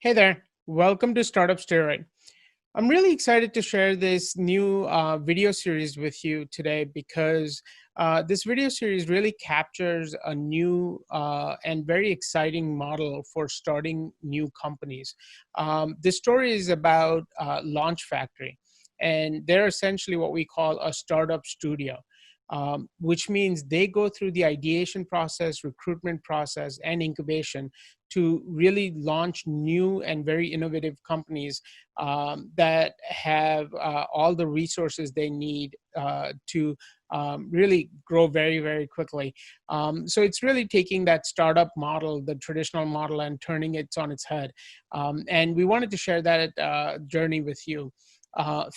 Hey there, welcome to Startup Steroid. I'm really excited to share this new video series with you today because this video series really captures a new and very exciting model for starting new companies. This story is about Launch Factory, and they're essentially what we call a startup studio. Which means they go through the ideation process, recruitment process, and incubation to really launch new and very innovative companies that have all the resources they need to really grow very, very quickly. So it's really taking that startup model, the traditional model, and turning it on its head. And we wanted to share that journey with you.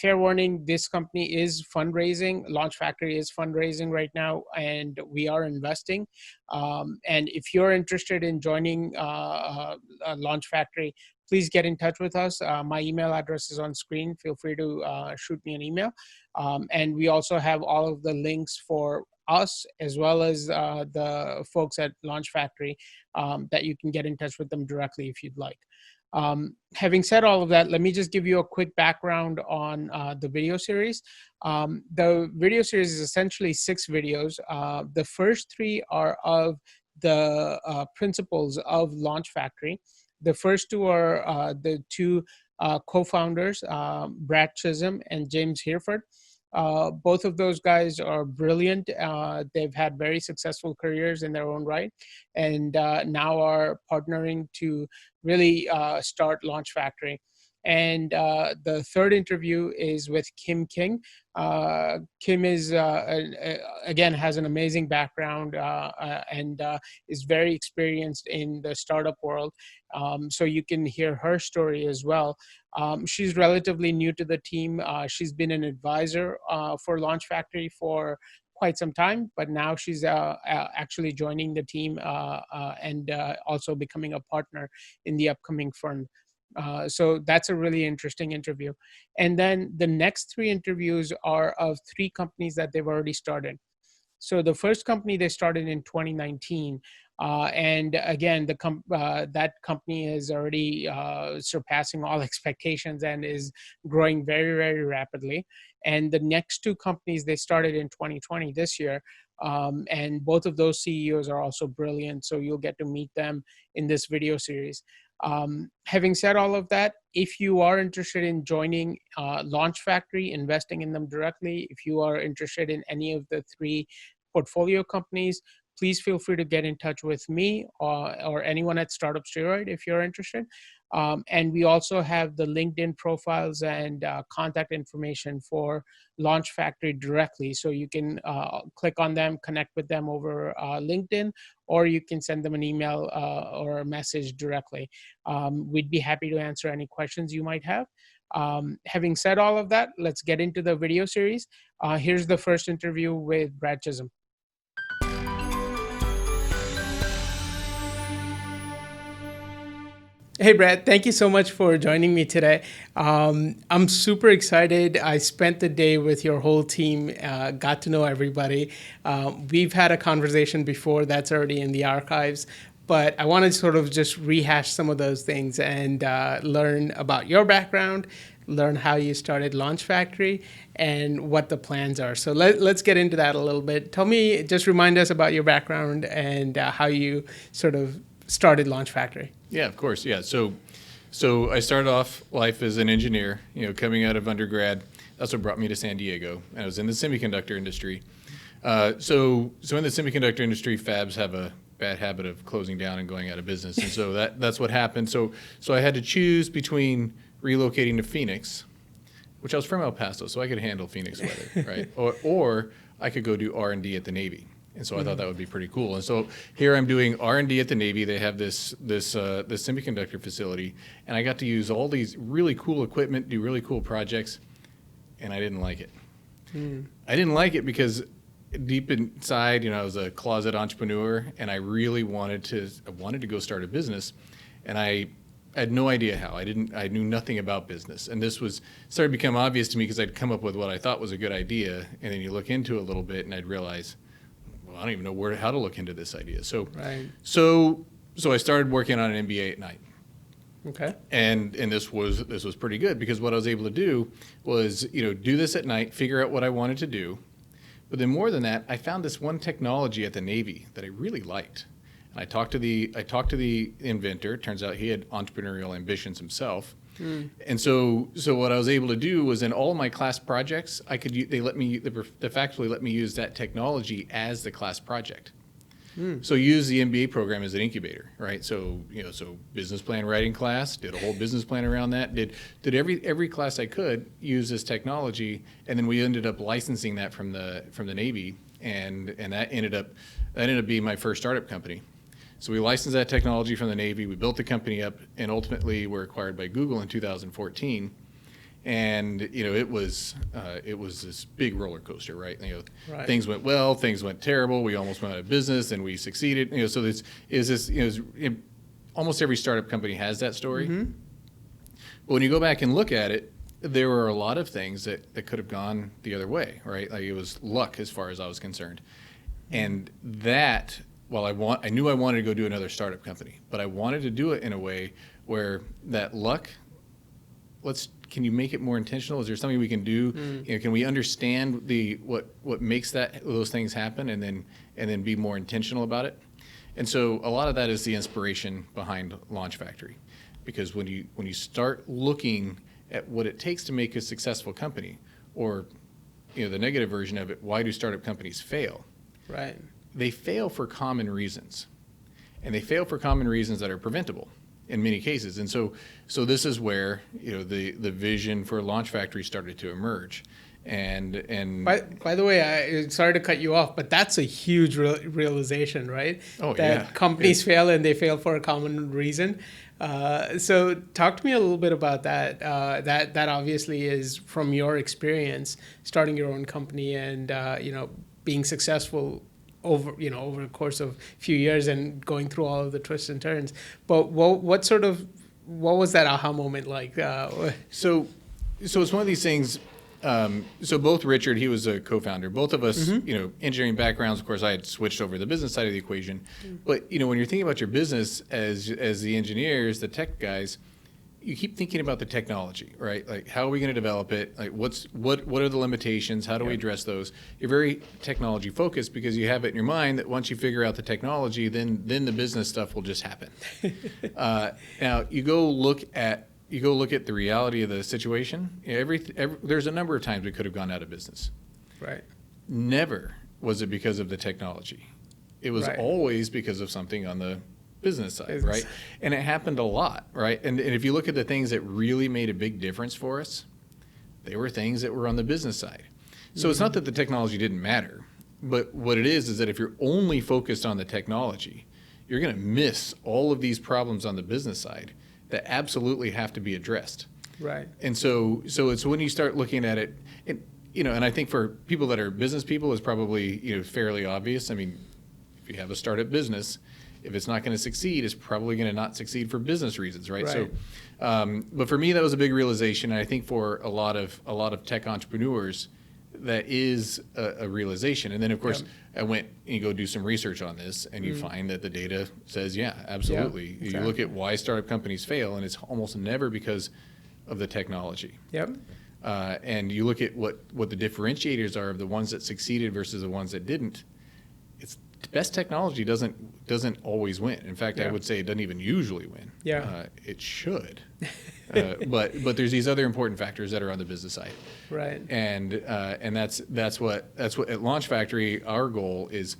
Fair warning, this company is fundraising. Launch Factory is fundraising right now, and we are investing. And if you're interested in joining Launch Factory, please get in touch with us. My email address is on screen. Feel free to shoot me an email. And we also have all of the links for us as well as the folks at Launch Factory that you can get in touch with them directly if you'd like. Having said all of that, let me just give you a quick background on the video series. The video series is essentially 6 videos. The first 3 are of the principles of Launch Factory. The first 2 are the 2 co-founders, Brad Chisum and James Hereford. Both of those guys are brilliant. They've had very successful careers in their own right, and now are partnering to really start Launch Factory. And the third interview is with Kim King. Kim is, again, has an amazing background and is very experienced in the startup world. So you can hear her story as well. She's relatively new to the team. She's been an advisor for Launch Factory for quite some time, but now she's actually joining the team and also becoming a partner in the upcoming fund. So that's a really interesting interview. And then the next 3 interviews are of 3 companies that they've already started. So the first company they started in 2019. And again, that company is already surpassing all expectations and is growing very, very rapidly. And the next 2 companies they started in 2020 this year. And both of those CEOs are also brilliant. So you'll get to meet them in this video series. Having said all of that, if you are interested in joining Launch Factory, investing in them directly, if you are interested in any of the 3 portfolio companies, please feel free to get in touch with me or anyone at Startup Steroid if you're interested. And we also have the LinkedIn profiles and contact information for Launch Factory directly. So you can click on them, connect with them over LinkedIn, or you can send them an email or a message directly. We'd be happy to answer any questions you might have. Having said all of that, let's get into the video series. Here's the first interview with Brad Chisum. Hey, Brad, thank you so much for joining me today. I'm super excited. I spent the day with your whole team, got to know everybody. We've had a conversation before that's already in the archives, but I want to sort of just rehash some of those things and learn about your background, learn how you started Launch Factory, and what the plans are. So let's get into that a little bit. Tell me, just remind us about your background and how you sort of started Launch Factory. Yeah, of course. Yeah. So I started off life as an engineer, coming out of undergrad. That's what brought me to San Diego. And I was in the semiconductor industry. So in the semiconductor industry, fabs have a bad habit of closing down and going out of business. And so that's what happened. So I had to choose between relocating to Phoenix, which I was from El Paso, so I could handle Phoenix weather, right? Or I could go do R&D at the Navy. And so I thought that would be pretty cool. And so here I'm doing R&D at the Navy. They have this semiconductor facility, and I got to use all these really cool equipment, do really cool projects, and I didn't like it. I didn't like it because deep inside, I was a closet entrepreneur, and I really wanted to go start a business, and I had no idea how. I knew nothing about business, and this started to become obvious to me because I'd come up with what I thought was a good idea, and then you look into it a little bit, and I'd realize, I don't even know how to look into this idea. So I started working on an MBA at night. Okay. And this was pretty good because what I was able to do was, do this at night, figure out what I wanted to do. But then more than that, I found this one technology at the Navy that I really liked. And I talked to the inventor. It turns out he had entrepreneurial ambitions himself. And so what I was able to do was in all my class projects, they factually let me use that technology as the class project. So use the MBA program as an incubator, right? So business plan writing class, did a whole business plan around that. Did every class I could use this technology, and then we ended up licensing that from the Navy, and that ended up being my first startup company. So we licensed that technology from the Navy. We built the company up, and ultimately were acquired by Google in 2014. And it was this big roller coaster, right? Right. Things went well, things went terrible. We almost went out of business, and we succeeded. So almost every startup company has that story. Mm-hmm. But when you go back and look at it, there were a lot of things that could have gone the other way, right? Like it was luck as far as I was concerned, and that. Well, I knew I wanted to go do another startup company, but I wanted to do it in a way where that luck. Can you make it more intentional? Is there something we can do? Can we understand what makes those things happen, and then be more intentional about it? And so a lot of that is the inspiration behind Launch Factory, because when you start looking at what it takes to make a successful company, or the negative version of it, why do startup companies fail? Right. They fail for common reasons, and they fail for common reasons that are preventable in many cases. And so this is where the vision for Launch Factory started to emerge. And by the way, sorry to cut you off, but that's a huge realization, right? Oh, that yeah. companies fail, and they fail for a common reason. So talk to me a little bit about that. That obviously is from your experience starting your own company and being successful over the course of a few years and going through all of the twists and turns. But what was that aha moment like? So it's one of these things. So both Richard, he was a co-founder. Both of us, engineering backgrounds. Of course, I had switched over to the business side of the equation. But when you're thinking about your business as the engineers, the tech guys, you keep thinking about the technology, right? Like, how are we going to develop it? Like, what are the limitations? How do we address those? You're very technology focused because you have it in your mind that once you figure out the technology, then the business stuff will just happen. Now you go look at the reality of the situation. There's a number of times we could have gone out of business. Right. Never was it because of the technology. It was always because of something on the business side, right? And it happened a lot, right? And if you look at the things that really made a big difference for us, they were things that were on the business side. So it's not that the technology didn't matter, but what it is that if you're only focused on the technology, you're going to miss all of these problems on the business side that absolutely have to be addressed. Right. And so it's when you start looking at it, and I think for people that are business people, it's probably fairly obvious. I mean, if you have a startup business, if it's not going to succeed, it's probably going to not succeed for business reasons, right? So, but for me, that was a big realization, and I think for a lot of tech entrepreneurs, that is a realization. And then, of course, I went and you go do some research on this, and you find that the data says, yeah, absolutely. Yeah, exactly. You look at why startup companies fail, and it's almost never because of the technology. Yep. And you look at what the differentiators are of the ones that succeeded versus the ones that didn't. It's best technology doesn't always win. In fact, I would say it doesn't even usually win. Yeah. It should. But there's these other important factors that are on the business side. Right. And that's what at Launch Factory, our goal is,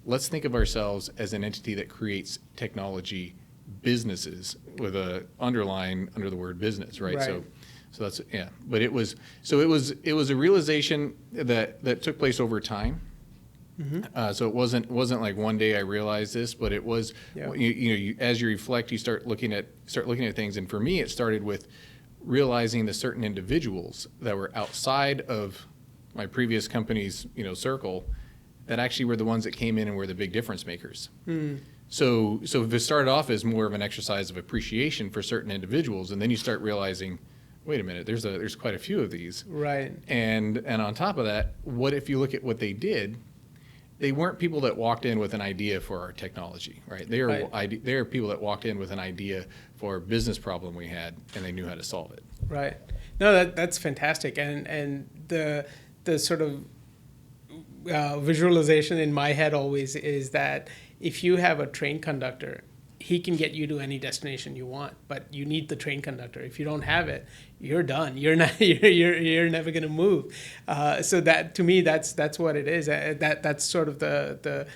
let's think of ourselves as an entity that creates technology businesses with a underline under the word business, right? Right. So that's But it was a realization that took place over time. Mm-hmm. So it wasn't like one day I realized this, but it was as you reflect, you start looking at things. And for me, it started with realizing the certain individuals that were outside of my previous company's circle that actually were the ones that came in and were the big difference makers. So if it started off as more of an exercise of appreciation for certain individuals, and then you start realizing, wait a minute, there's quite a few of these. Right. And on top of that, what if you look at what they did? they weren't people that walked in with an idea for our technology, right? They are people that walked in with an idea for a business problem we had, and they knew how to solve it. Right. No, that's fantastic, and the sort of visualization in my head always is that if you have a train conductor, he can get you to any destination you want, but you need the train conductor. If you don't have it, you're done. You're not. You're never going to move. So that, to me, that's what it is. That's sort of the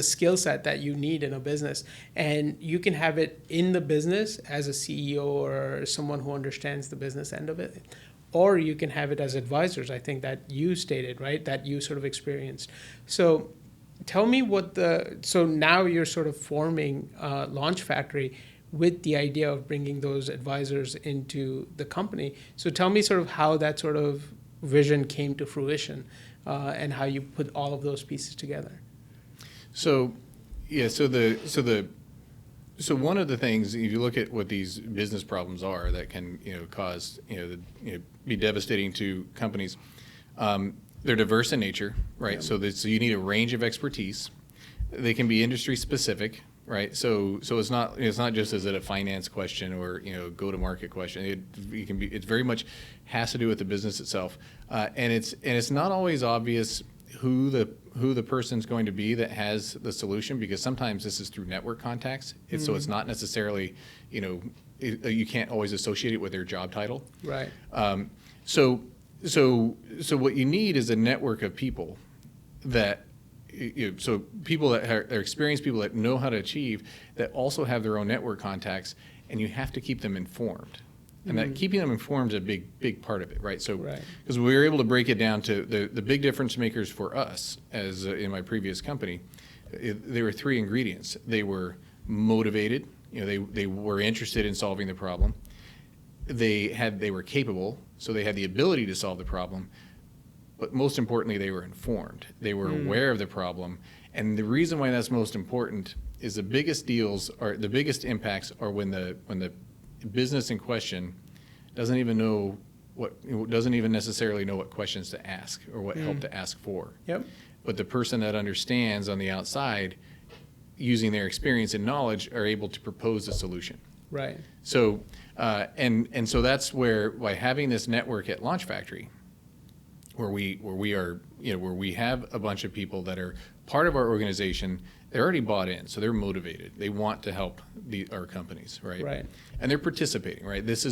skill set that you need in a business, and you can have it in the business as a CEO or someone who understands the business end of it, or you can have it as advisors. I think that you stated, right, that you sort of experienced. So tell me so now you're sort of forming Launch Factory with the idea of bringing those advisors into the company. So tell me sort of how that sort of vision came to fruition, and how you put all of those pieces together. So, yeah, so one of the things, if you look at what these business problems are that can, cause, be devastating to companies, they're diverse in nature, right? Yeah. So you need a range of expertise. They can be industry specific, right? So it's not just, is it a finance question or go to market question. It's very much has to do with the business itself, and it's not always obvious who the person's going to be that has the solution, because sometimes this is through network contacts. So it's not necessarily, you can't always associate it with their job title. Right. So what you need is a network of people that, so people that are experienced, people that know how to achieve, that also have their own network contacts, and you have to keep them informed. And that keeping them informed is a big part of it, right? So, because we were able to break it down to the big difference makers for us, as in my previous company, there were 3 ingredients. They were motivated, they were interested in solving the problem. They were capable, so they had the ability to solve the problem. But most importantly, they were informed. They were aware of the problem. And the reason why that's most important is the biggest impacts are when the business in question doesn't even necessarily know what questions to ask or what help to ask for. Yep. But the person that understands on the outside, using their experience and knowledge, are able to propose a solution. Right. So and so that's where, by having this network at Launch Factory, where we have a bunch of people that are part of our organization, they're already bought in, so they're motivated. They want to help our companies, right? Right. And they're participating, right? These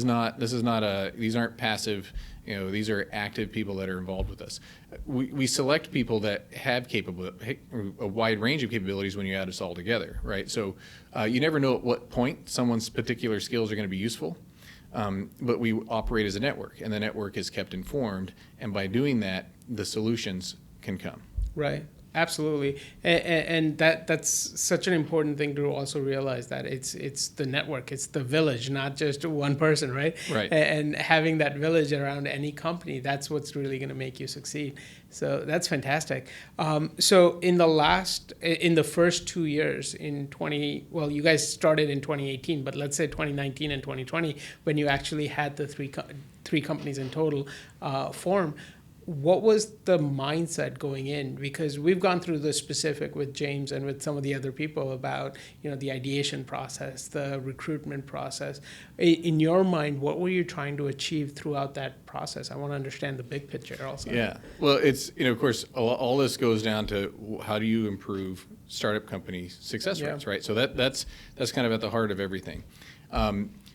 aren't passive, these are active people that are involved with us. We select people that have a wide range of capabilities when you add us all together, right? So you never know at what point someone's particular skills are going to be useful. But we operate as a network, and the network is kept informed, and by doing that, the solutions can come. Right. Absolutely, and that's such an important thing to also realize, that it's the network, it's the village, not just one person, right? Right. And having that village around any company, that's what's really going to make you succeed. So that's fantastic. So in the first 2 years, you guys started in 2018, but let's say 2019 and 2020, when you actually had the three companies in total form. What was the mindset going in? Because we've gone through the specific with James and with some of the other people about, the ideation process, the recruitment process. In your mind, what were you trying to achieve throughout that process? I want to understand the big picture also. Yeah. Well, it's, of course, all this goes down to how do you improve startup company success rates, right? So that's kind of at the heart of everything.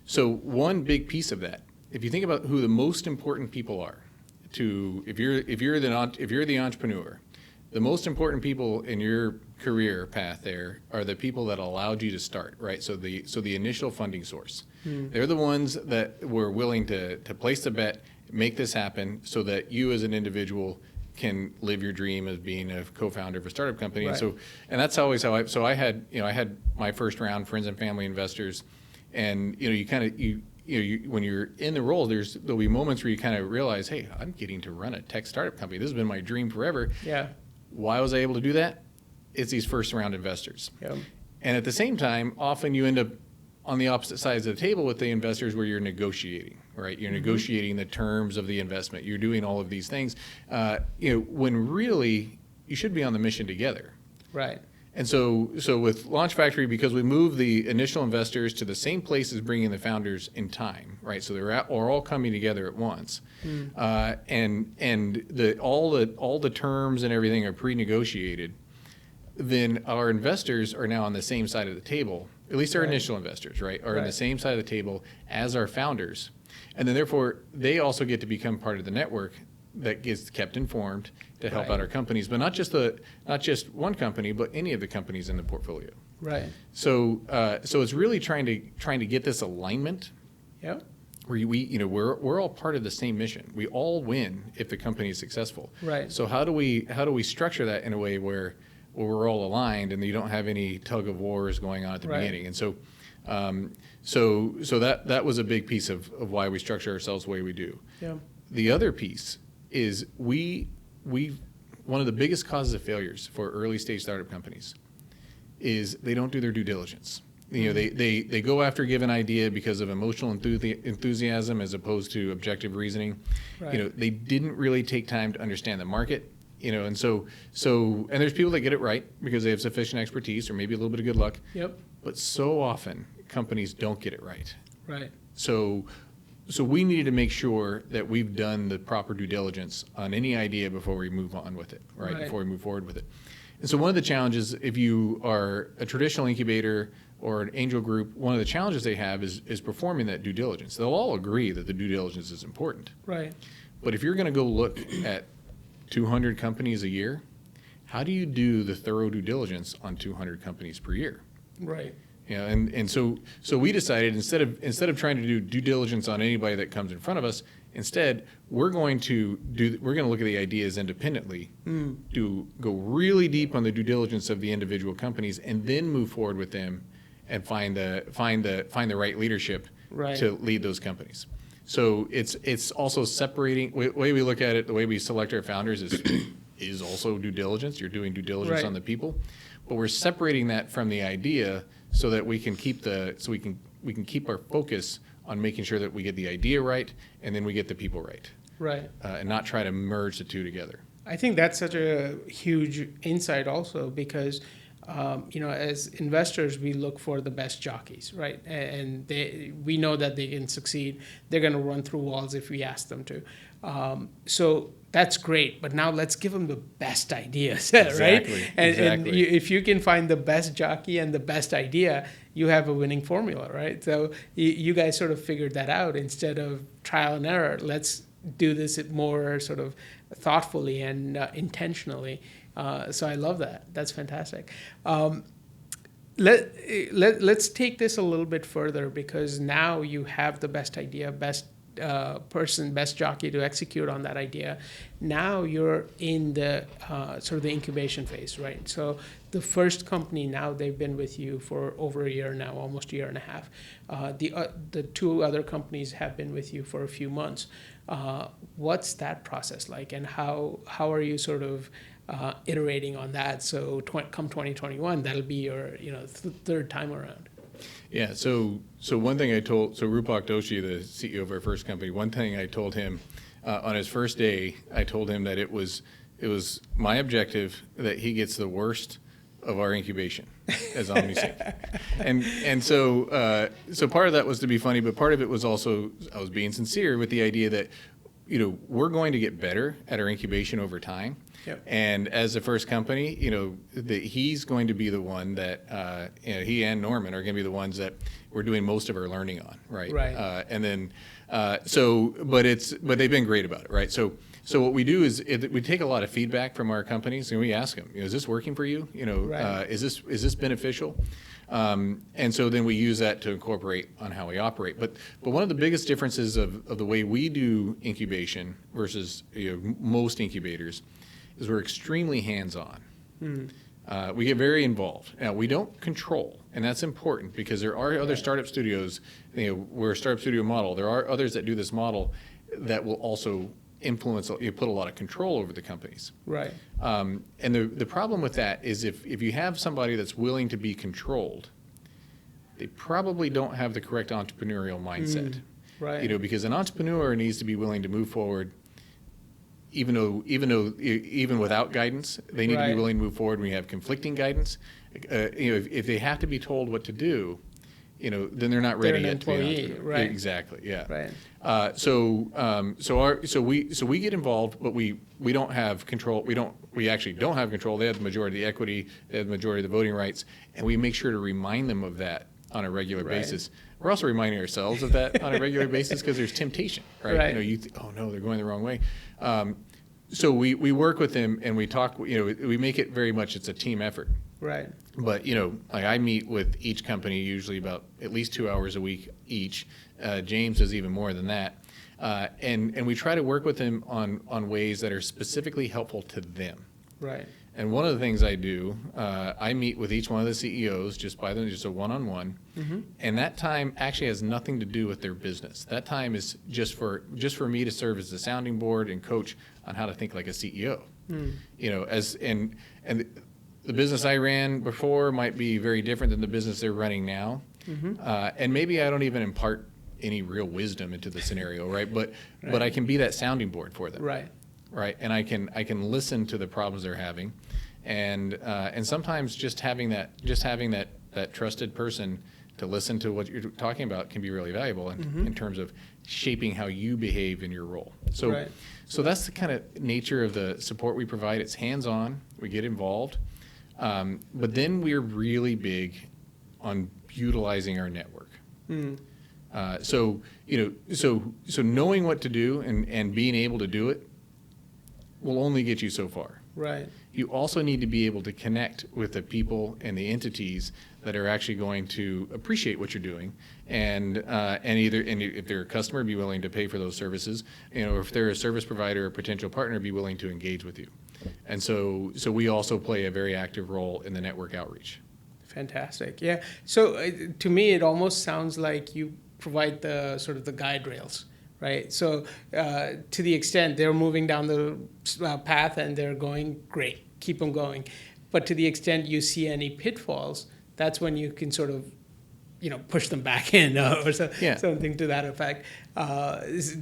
So one big piece of that, if you think about who the most important people are, if you're the entrepreneur, the most important people in your career path there are the people that allowed you to start, right? So the initial funding source. They're the ones that were willing to place the bet, make this happen, so that you as an individual can live your dream of being a co-founder of a startup company. Right. And that's always how I had my first round friends and family investors, and when you're in the role, there'll be moments where you kind of realize, hey, I'm getting to run a tech startup company. This has been my dream forever. Yeah. Why was I able to do that? It's these first round investors. Yep. And at the same time, often you end up on the opposite sides of the table with the investors, where you're negotiating, right? You're negotiating the terms of the investment. You're doing all of these things, when really you should be on the mission together. Right. And so with Launch Factory, because we moved the initial investors to the same place as bringing the founders in time, right? So they're all coming together at once, and all the terms and everything are pre-negotiated. Then our investors are now on the same side of the table. At least our initial investors, right, are on the same side of the table as our founders, and then therefore they also get to become part of the network that gets kept informed to help out our companies, but not just one company, but any of the companies in the portfolio. Right. So it's really trying to get this alignment. Yeah. Where we're all part of the same mission. We all win if the company is successful. Right. So how do we structure that in a way where we're all aligned and you don't have any tug of wars going on at the beginning? And so that was a big piece of why we structure ourselves the way we do. Yeah. The other piece is one of the biggest causes of failures for early stage startup companies is they don't do their due diligence. They go after a given idea because of emotional enthusiasm as opposed to objective reasoning. Right. They didn't really take time to understand the market. And so there's people that get it right because they have sufficient expertise or maybe a little bit of good luck. Yep. But so often companies don't get it right. Right. So we needed to make sure that we've done the proper due diligence on any idea before we move on with it, right? Before we move forward with it. And so one of the challenges, if you are a traditional incubator or an angel group, one of the challenges they have is performing that due diligence. They'll all agree that the due diligence is important. Right. But if you're going to go look at 200 companies a year, how do you do the thorough due diligence on 200 companies per year? Right. And so we decided instead of trying to do due diligence on anybody that comes in front of us, instead we're going to look at the ideas independently, go really deep on the due diligence of the individual companies, and then move forward with them and find the right leadership to lead those companies. So it's also separating. The way we look at it, the way we select our founders is also due diligence. You're doing due diligence on the people, but we're separating that from the idea so that we can keep our focus on making sure that we get the idea right and then we get the people right. Right. And not try to merge the two together. I think that's such a huge insight also because, as investors, we look for the best jockeys, right? And we know that they can succeed. They're going to run through walls if we ask them to. So that's great, but now let's give them the best ideas, right? And if you can find the best jockey and the best idea, you have a winning formula, right? So you guys sort of figured that out instead of trial and error. Let's do this more sort of thoughtfully and intentionally. So I love that. That's fantastic. Let's take this a little bit further because now you have the best idea, best best jockey to execute on that idea. Now you're in the sort of the incubation phase, right? So the first company now, they've been with you for over a year now, almost a year and a half. The two other companies have been with you for a few months. What's that process like, and how are you sort of iterating on that? So come 2021, that'll be your third time around. Yeah. So one thing I told Rupak Doshi, the CEO of our first company, one thing I told him on his first day, I told him that it was my objective that he gets the worst of our incubation as OmniSync. and so part of that was to be funny, but part of it was also I was being sincere with the idea that we're going to get better at our incubation over time. Yep. And as the first company, he's going to be the one that he and Norman are going to be the ones that we're doing most of our learning on, right? Right. And then but they've been great about it, right? So what we do is we take a lot of feedback from our companies and we ask them, is this working for you? Right. Is this beneficial? And so then we use that to incorporate on how we operate. But one of the biggest differences of the way we do incubation versus most incubators is we're extremely hands-on. We get very involved. Now, we don't control, and that's important because there are other startup studios, we're a startup studio model. There are others that do this model that will also influence, put a lot of control over the companies. Right. And the problem with that is if you have somebody that's willing to be controlled, they probably don't have the correct entrepreneurial mindset. Right. Because an entrepreneur needs to be willing to move forward even without guidance, they need to be Right. willing to move forward when we have conflicting guidance. If they have to be told what to do, then they're not They're ready an yet to be an employee, entrepreneur. right. Exactly. Yeah. Right. So we get involved, but we don't have control. We actually don't have control. They have the majority of the equity. They have the majority of the voting rights, and we make sure to remind them of that on a regular Right. basis. We're also reminding ourselves of that on a regular basis because there's temptation, right? Right. Oh no, they're going the wrong way. So we work with them and we talk. We make it very much. It's a team effort. Right. But like I meet with each company usually about at least 2 hours a week each. James does even more than that, and we try to work with them on ways that are specifically helpful to them. Right. And one of the things I do, I meet with each one of the CEOs just a one-on-one, and that time actually has nothing to do with their business. That time is just for me to serve as the sounding board and coach on how to think like a CEO. And the business I ran before might be very different than the business they're running now, and maybe I don't even impart any real wisdom into the scenario, right? But I can be that sounding board for them. Right. Right, and I can listen to the problems they're having, and sometimes just having that trusted person to listen to what you're talking about can be really valuable in terms of shaping how you behave in your role. So Right. so that's the kind of nature of the support we provide. It's hands-on. We get involved, but then we're really big on utilizing our network. So knowing what to do and being able to do it will only get you so far. Right. You also need to be able to connect with the people and the entities that are actually going to appreciate what you're doing, and if they're a customer, be willing to pay for those services. Or if they're a service provider or potential partner, be willing to engage with you. And so we also play a very active role in the network outreach. Fantastic. Yeah. So to me, it almost sounds like you provide the sort of the guide rails, right? So to the extent they're moving down the path and they're going, great, keep them going. But to the extent you see any pitfalls, that's when you can sort of, push them back in or something to that effect. Does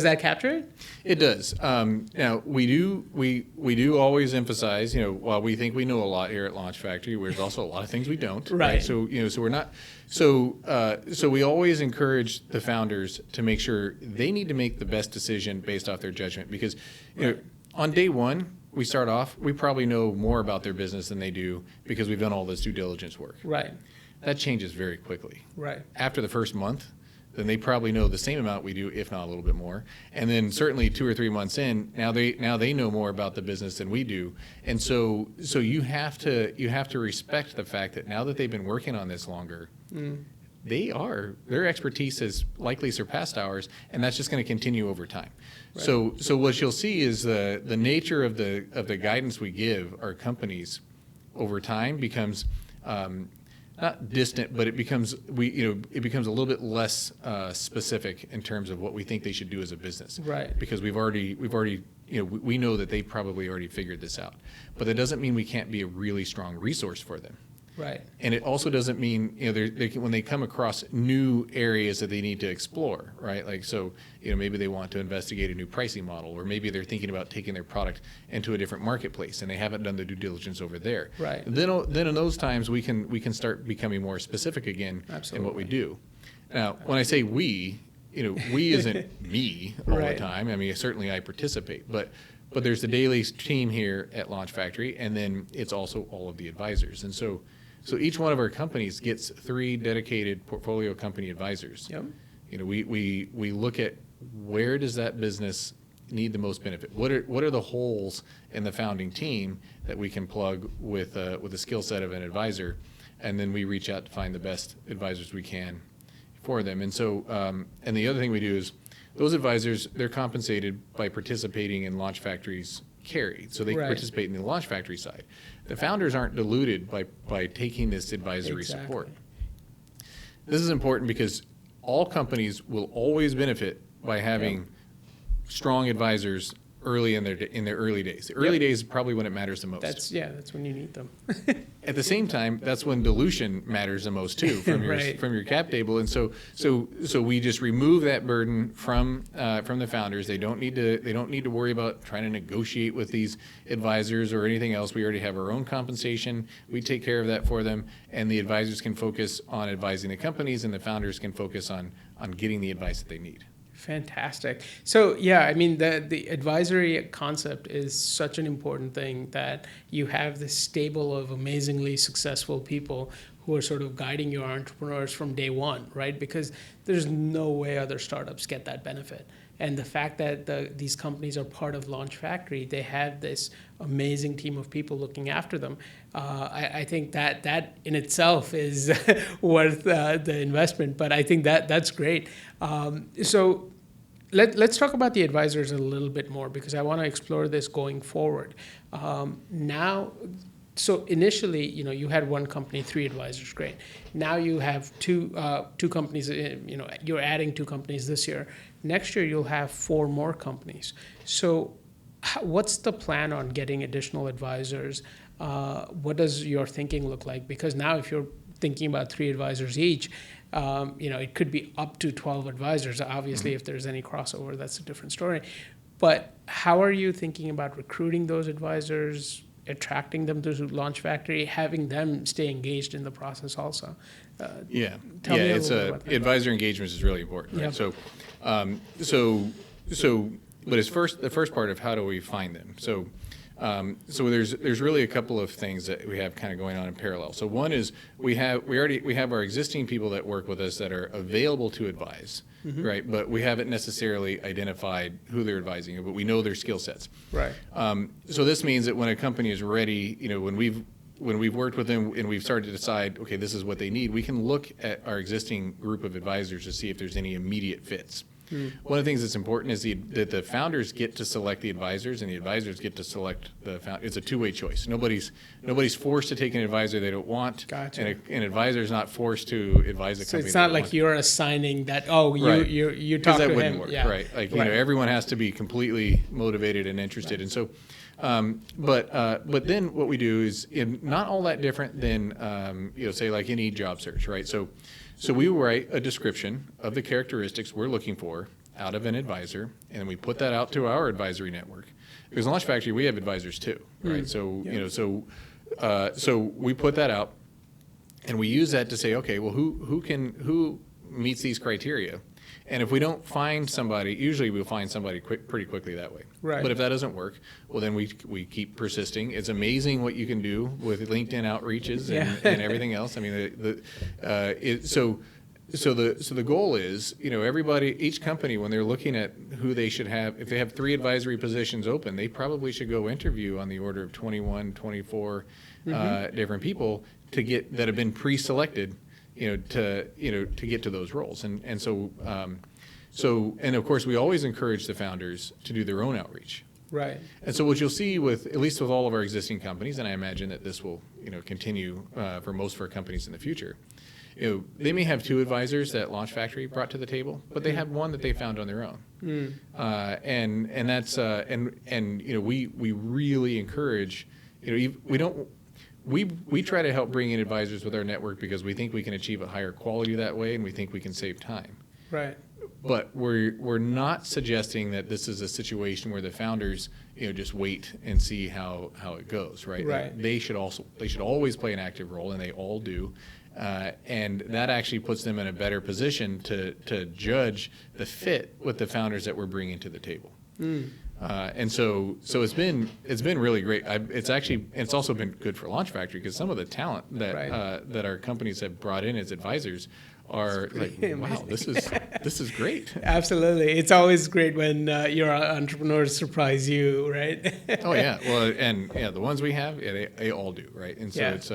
that capture it? It does. Now we do always emphasize, while we think we know a lot here at Launch Factory, there's also a lot of things we don't. Right. So so we're not. So we always encourage the founders to make sure they need to make the best decision based off their judgment, because on day one we start off, we probably know more about their business than they do because we've done all this due diligence work. Right. That changes very quickly. Right. After the first month, then they probably know the same amount we do, if not a little bit more. And then certainly 2 or 3 months in, now they know more about the business than we do. And so you have to respect the fact that now that they've been working on this longer, their expertise has likely surpassed ours, and that's just going to continue over time. Right. So what you'll see is the nature of the guidance we give our companies over time becomes not distant, but it becomes a little bit less specific in terms of what we think they should do as a business. Right. Because we've already we know that they probably already figured this out, but that doesn't mean we can't be a really strong resource for them. Right. And it also doesn't mean when they come across new areas that they need to explore, right? Like maybe they want to investigate a new pricing model, or maybe they're thinking about taking their product into a different marketplace and they haven't done the due diligence over there. Right. Then in those times we can start becoming more specific again. Absolutely. In what we do. Now, when I say we isn't me all Right. the time. I mean, certainly I participate, but there's the daily team here at Launch Factory, and then it's also all of the advisors. And so each one of our companies gets 3 dedicated portfolio company advisors. Yep. We look at where does that business need the most benefit? What are the holes in the founding team that we can plug with the skill set of an advisor, and then we reach out to find the best advisors we can for them. And so and the other thing we do is those advisors, they're compensated by participating in Launch Factory's carry, so they Right. participate in the Launch Factory side. The founders aren't diluted by taking this advisory Exactly. support. This is important because all companies will always benefit by having strong advisors early in their early days. The early days is probably when it matters the most. That's when you need them. At the same time, that's when dilution matters the most too from your Right. from your cap table. And so we just remove that burden from the founders. They don't need to worry about trying to negotiate with these advisors or anything else. We already have our own compensation. We take care of that for them, and the advisors can focus on advising the companies, and the founders can focus on getting the advice that they need. Fantastic. So yeah, I mean the advisory concept is such an important thing, that you have this stable of amazingly successful people who are sort of guiding your entrepreneurs from day one, right? Because there's no way other startups get that benefit. And the fact that these companies are part of Launch Factory, they have this amazing team of people looking after them. I think that in itself is worth the investment. But I think that's great. So let's talk about the advisors a little bit more, because I want to explore this going forward. Now, so initially, you had one company, 3 advisors, great. Now you have two companies. You're adding 2 companies this year. Next year you'll have 4 more companies. So, what's the plan on getting additional advisors? What does your thinking look like? Because now, if you're thinking about 3 advisors each, it could be up to 12 advisors. Obviously, if there's any crossover, that's a different story. But how are you thinking about recruiting those advisors, attracting them to Launch Factory, having them stay engaged in the process also? Tell me a little bit about that. Advisor engagement is really important, right? Yep. But it's the first part of how do we find them? So there's really a couple of things that we have kind of going on in parallel. So one is we have our existing people that work with us that are available to advise, right? But we haven't necessarily identified who they're advising, but we know their skill sets. Right. So this means that when a company is ready, when we've worked with them and we've started to decide, okay, this is what they need, we can look at our existing group of advisors to see if there's any immediate fits. One of the things that's important is that the founders get to select the advisors, and the advisors get to select the founder. It's a two-way choice. Nobody's forced to take an advisor they don't want. Gotcha. And an advisor is not forced to advise a company. So it's not like want. you're assigning that. Right. You talk to that him. wouldn't work, Yeah. right? Everyone has to be completely motivated and interested, and so. But then what we do is not all that different than say like any job search, right? So we write a description of the characteristics we're looking for out of an advisor, and we put that out to our advisory network. Because in Launch Factory, we have advisors too, right? So so we put that out, and we use that to say, okay, well, who meets these criteria? And if we don't find somebody, usually we'll find somebody pretty quickly that way. Right. But if that doesn't work, well, then we keep persisting. It's amazing what you can do with LinkedIn outreaches and everything else. I mean, so the goal is, each company, when they're looking at who they should have, if they have 3 advisory positions open, they probably should go interview on the order of 21, 24 different people that have been pre-selected. To get to those roles, and so of course we always encourage the founders to do their own outreach. Right. And so what you'll see at least with all of our existing companies, and I imagine that this will continue for most of our companies in the future. They may have 2 advisors that Launch Factory brought to the table, but they have one that they found on their own. And that's we really encourage. We try to help bring in advisors with our network because we think we can achieve a higher quality that way, and we think we can save time. Right. But we're not suggesting that this is a situation where the founders just wait and see how it goes, right? Right. They should always play an active role, and they all do. And that actually puts them in a better position to judge the fit with the founders that we're bringing to the table. And so it's been really great. It's also been good for Launch Factory because some of the talent that our companies have brought in as advisors are like, wow, this is great. Absolutely, it's always great when your entrepreneurs surprise you, right? Oh yeah, well, and the ones we have, they all do, right? And so it's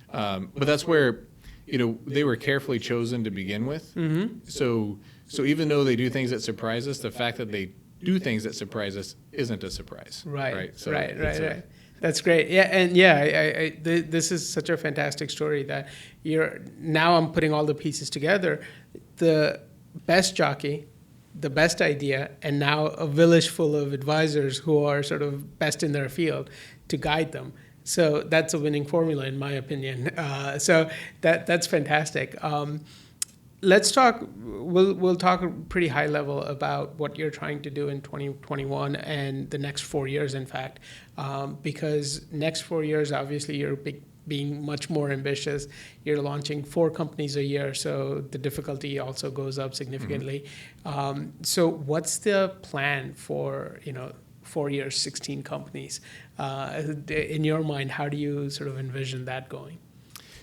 but that's where they were carefully chosen to begin with. So even though they do things that surprise us, the fact that they do things that surprise us isn't a surprise. Right. So Right. That's great. Yeah, and this is such a fantastic story that now I'm putting all the pieces together. The best jockey, the best idea and now a village full of advisors who are sort of best in their field to guide them. So that's a winning formula, in my opinion. So that's fantastic. Let's talk. We'll talk pretty high level about what you're trying to do in 2021 and the next 4 years. In fact, because next 4 years, obviously, you're being much more ambitious. You're launching 4 companies a year, so the difficulty also goes up significantly. So, what's the plan for 4 years, 16 companies? In your mind, how do you sort of envision that going?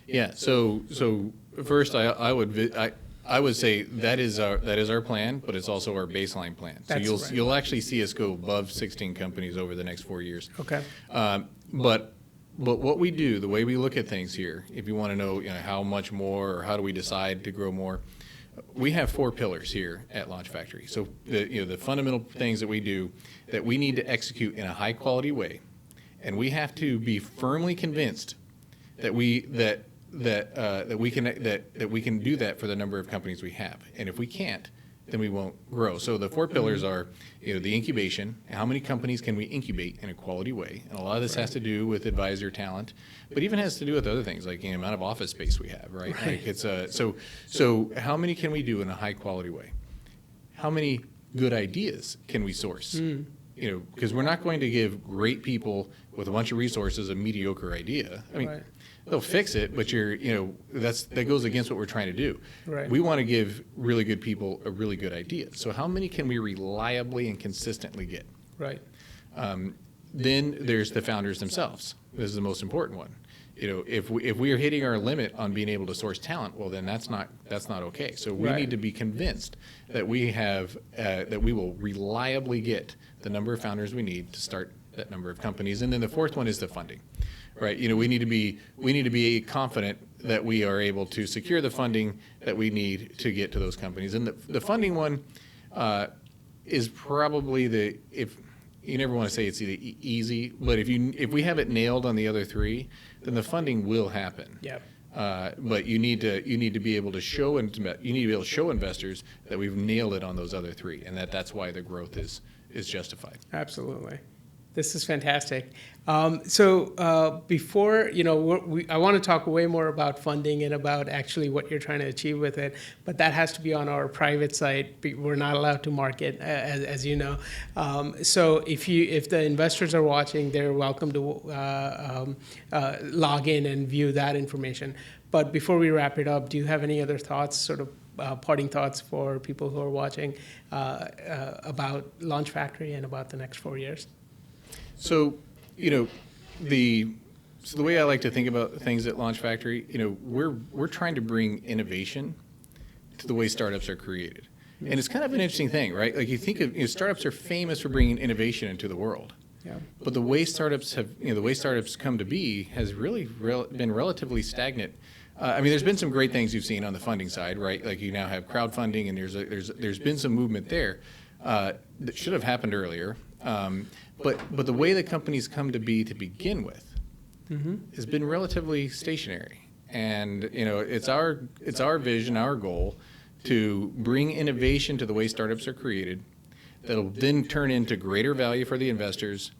Yeah. So first, I would say that is our plan, but it's also our baseline plan. So you'll actually see us go above 16 companies over the next 4 years. Okay. But what we do, the way we look at things here, if you want to know, how much more or how do we decide to grow more, we have 4 pillars here at Launch Factory. So the fundamental things that we do that we need to execute in a high quality way, and we have to be firmly convinced that we can do that for the number of companies we have. And if we can't, then we won't grow. So the 4 pillars are, the incubation. How many companies can we incubate in a quality way? And a lot of this has to do with advisor talent, but even has to do with other things like the amount of office space we have, right? Like it's so how many can we do in a high quality way? How many good ideas can we source? Because we're not going to give great people with a bunch of resources a mediocre idea. I mean, they'll fix it, but that goes against what we're trying to do. Right. We want to give really good people a really good idea. So how many can we reliably and consistently get? Right. Then there's the founders themselves. This is the most important one. If we are hitting our limit on being able to source talent, well, then that's not okay. So we need to be convinced that we will reliably get the number of founders we need to start that number of companies. And then the 4th one is the funding. Right, we need to be confident that we are able to secure the funding that we need to get to those companies. And the funding one is probably if you never want to say it's easy, but if we have it nailed on the other 3, then the funding will happen. Yep. But you need to be able to show investors that we've nailed it on those other 3, and that's why the growth is justified. Absolutely. This is fantastic. Before, I want to talk way more about funding and about actually what you're trying to achieve with it, but that has to be on our private site. We're not allowed to market, as you know. So if the investors are watching, they're welcome to log in and view that information. But before we wrap it up, do you have any other thoughts, sort of parting thoughts for people who are watching about Launch Factory and about the next 4 years? So, the way I like to think about things at Launch Factory, we're trying to bring innovation to the way startups are created. And it's kind of an interesting thing, right? Like you think of, startups are famous for bringing innovation into the world. Yeah. But the way startups come to be has really been relatively stagnant. There's been some great things you've seen on the funding side, right? Like you now have crowdfunding, and there's been some movement there that should have happened earlier. But the way that companies come to be to begin with has been relatively stationary. And it's our vision, our goal, to bring innovation to the way startups are created that'll then turn into greater value for the investors,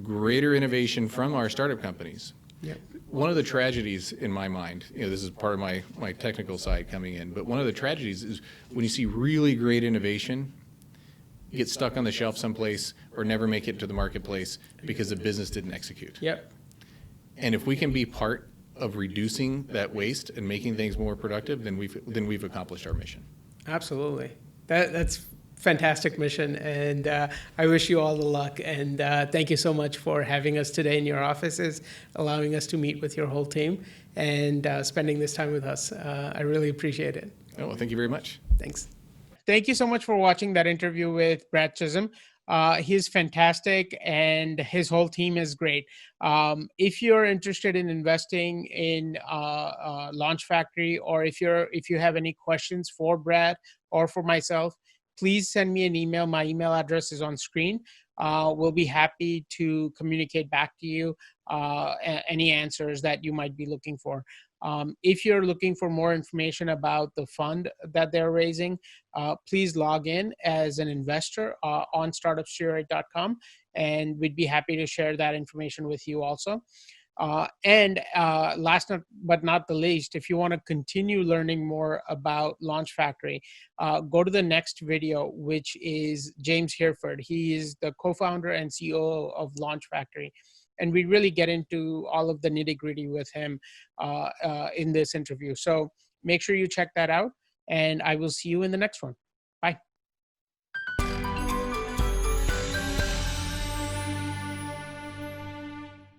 greater innovation from our startup companies. Yep. One of the tragedies in my mind, this is part of my technical side coming in, but one of the tragedies is when you see really great innovation get stuck on the shelf someplace or never make it to the marketplace because the business didn't execute. Yep. And if we can be part of reducing that waste and making things more productive, then we've accomplished our mission. Absolutely. That's fantastic mission, and I wish you all the luck. And thank you so much for having us today in your offices, allowing us to meet with your whole team, and spending this time with us. I really appreciate it. Oh, well, thank you very much. Thanks. Thank you so much for watching that interview with Brad Chisum. He's fantastic, and his whole team is great. If you're interested in investing in Launch Factory, or if you have any questions for Brad or for myself, please send me an email. My email address is on screen. We'll be happy to communicate back to you any answers that you might be looking for. If you're looking for more information about the fund that they're raising, please log in as an investor on startupsteroid.com, and we'd be happy to share that information with you also. And last but not the least, if you want to continue learning more about Launch Factory, go to the next video, which is James Hereford. He is the co-founder and COO of Launch Factory. And we really get into all of the nitty gritty with him in this interview. So make sure you check that out, and I will see you in the next one. Bye.